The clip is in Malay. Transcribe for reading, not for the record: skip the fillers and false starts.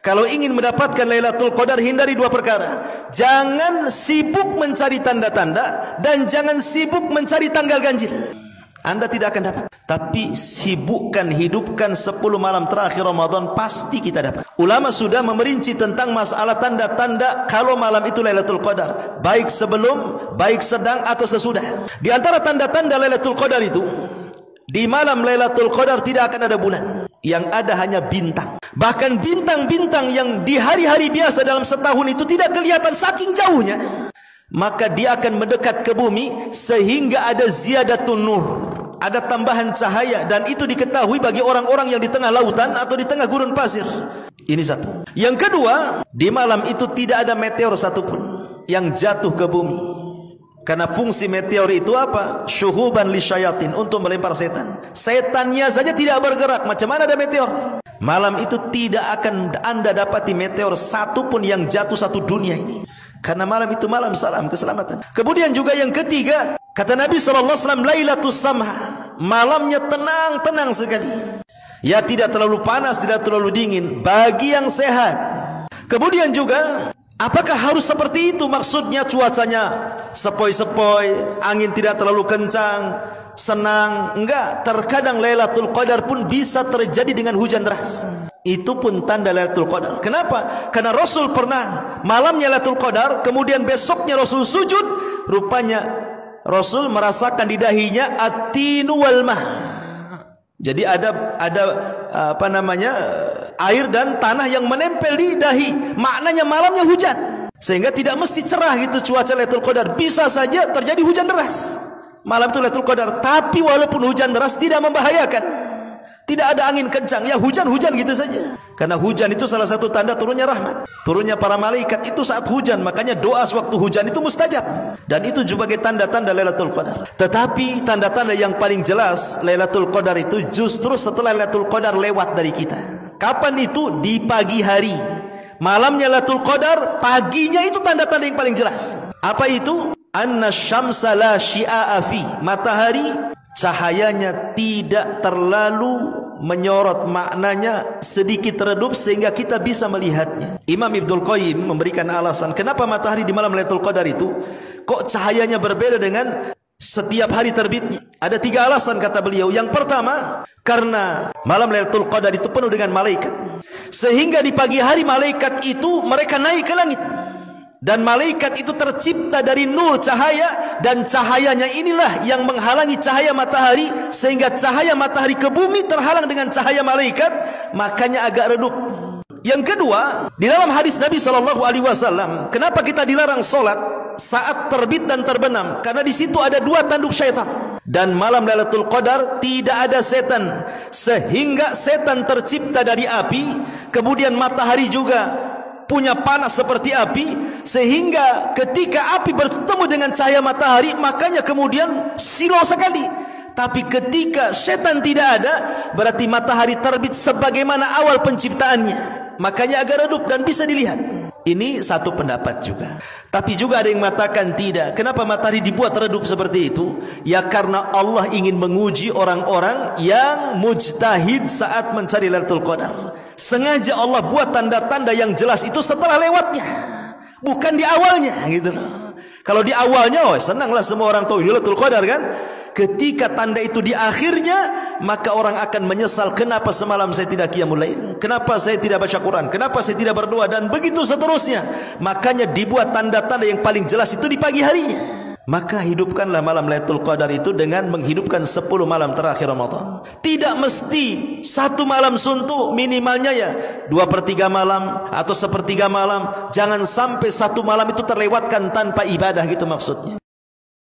Kalau ingin mendapatkan Lailatul Qadar, hindari dua perkara. Jangan sibuk mencari tanda-tanda dan jangan sibuk mencari tanggal ganjil. Anda tidak akan dapat. Tapi sibukkan, hidupkan 10 malam terakhir Ramadan, pasti kita dapat. Ulama sudah memerinci tentang masalah tanda-tanda kalau malam itu Lailatul Qadar, baik sebelum, baik sedang atau sesudah. Di antara tanda-tanda Lailatul Qadar itu, di malam Lailatul Qadar tidak akan ada bulan, yang ada hanya bintang. Bahkan bintang-bintang yang di hari-hari biasa dalam setahun itu tidak kelihatan saking jauhnya, maka dia akan mendekat ke bumi sehingga ada ziyadatun nur, ada tambahan cahaya, dan itu diketahui bagi orang-orang yang di tengah lautan atau di tengah gurun pasir. Ini satu. Yang kedua, di malam itu tidak ada meteor satupun yang jatuh ke bumi. Karena fungsi meteor itu apa? Syuhuban lisyayatin, untuk melempar setan. Setannya saja tidak bergerak, macam mana ada meteor? Malam itu tidak akan Anda dapati meteor satupun yang jatuh satu dunia ini. Karena malam itu malam salam keselamatan. Kemudian juga yang ketiga, kata Nabi SAW, Lailatul Samha, malamnya tenang-tenang sekali. Ya, tidak terlalu panas, tidak terlalu dingin, bagi yang sehat. Kemudian juga, apakah harus seperti itu? Maksudnya cuacanya sepoi-sepoi, angin tidak terlalu kencang, senang. Enggak, terkadang Lailatul Qadar pun bisa terjadi dengan hujan deras. Itu pun tanda Lailatul Qadar. Kenapa? Karena Rasul pernah malamnya Lailatul Qadar, kemudian besoknya Rasul sujud, rupanya Rasul merasakan di dahinya at-tinu wal mah. Jadi ada air dan tanah yang menempel di dahi. Maknanya malamnya hujan. Sehingga tidak mesti cerah gitu cuaca Lailatul Qadar. Bisa saja terjadi hujan deras malam itu Lailatul Qadar. Tapi walaupun hujan deras tidak membahayakan, tidak ada angin kencang, ya hujan-hujan gitu saja. Karena hujan itu salah satu tanda turunnya rahmat, turunnya para malaikat itu saat hujan. Makanya doa sewaktu hujan itu mustajab. Dan itu juga sebagai tanda-tanda Lailatul Qadar. Tetapi tanda-tanda yang paling jelas Lailatul Qadar itu justru setelah Lailatul Qadar lewat dari kita. Kapan itu? Di pagi hari. Malamnya Lailatul Qadar, paginya itu tanda-tanda yang paling jelas. Apa itu? Anna syamsa la syia'a fi, matahari cahayanya tidak terlalu menyorot, maknanya sedikit redup sehingga kita bisa melihatnya. Imam Ibnul Qayyim memberikan alasan kenapa matahari di malam Lailatul Qadar itu kok cahayanya berbeda dengan setiap hari terbitnya. Ada 3 alasan kata beliau. Yang pertama, karena malam Lailatul Qadar itu penuh dengan malaikat, sehingga di pagi hari malaikat itu mereka naik ke langit. Dan malaikat itu tercipta dari nur cahaya, dan cahayanya inilah yang menghalangi cahaya matahari, sehingga cahaya matahari ke bumi terhalang dengan cahaya malaikat, makanya agak redup. Yang kedua, di dalam hadis Nabi SAW, kenapa kita dilarang solat saat terbit dan terbenam? Karena di situ ada 2 tanduk syaitan. Dan malam Lailatul Qadar tidak ada setan, sehingga setan tercipta dari api, kemudian matahari juga punya panas seperti api, sehingga ketika api bertemu dengan cahaya matahari, makanya kemudian silau sekali. Tapi ketika setan tidak ada, berarti matahari terbit sebagaimana awal penciptaannya, makanya agak redup dan bisa dilihat. Ini satu pendapat juga. Tapi juga ada yang mengatakan tidak. Kenapa matahari dibuat redup seperti itu? Ya karena Allah ingin menguji orang-orang yang mujtahid saat mencari Lailatul Qadar. Sengaja Allah buat tanda-tanda yang jelas itu setelah lewatnya, bukan di awalnya gitu loh. Kalau di awalnya, oh senanglah semua orang tahu Lailatul Qadar kan. Ketika tanda itu di akhirnya, maka orang akan menyesal, kenapa semalam saya tidak qiyamul lail, kenapa saya tidak baca Quran, kenapa saya tidak berdoa, dan begitu seterusnya. Makanya dibuat tanda-tanda yang paling jelas itu di pagi harinya. Maka hidupkanlah malam Lailatul Qadar itu dengan menghidupkan 10 malam terakhir Ramadan. Tidak mesti 1 malam suntuk, minimalnya ya 2/3 malam atau 1/3 malam. Jangan sampai 1 malam itu terlewatkan tanpa ibadah, gitu maksudnya.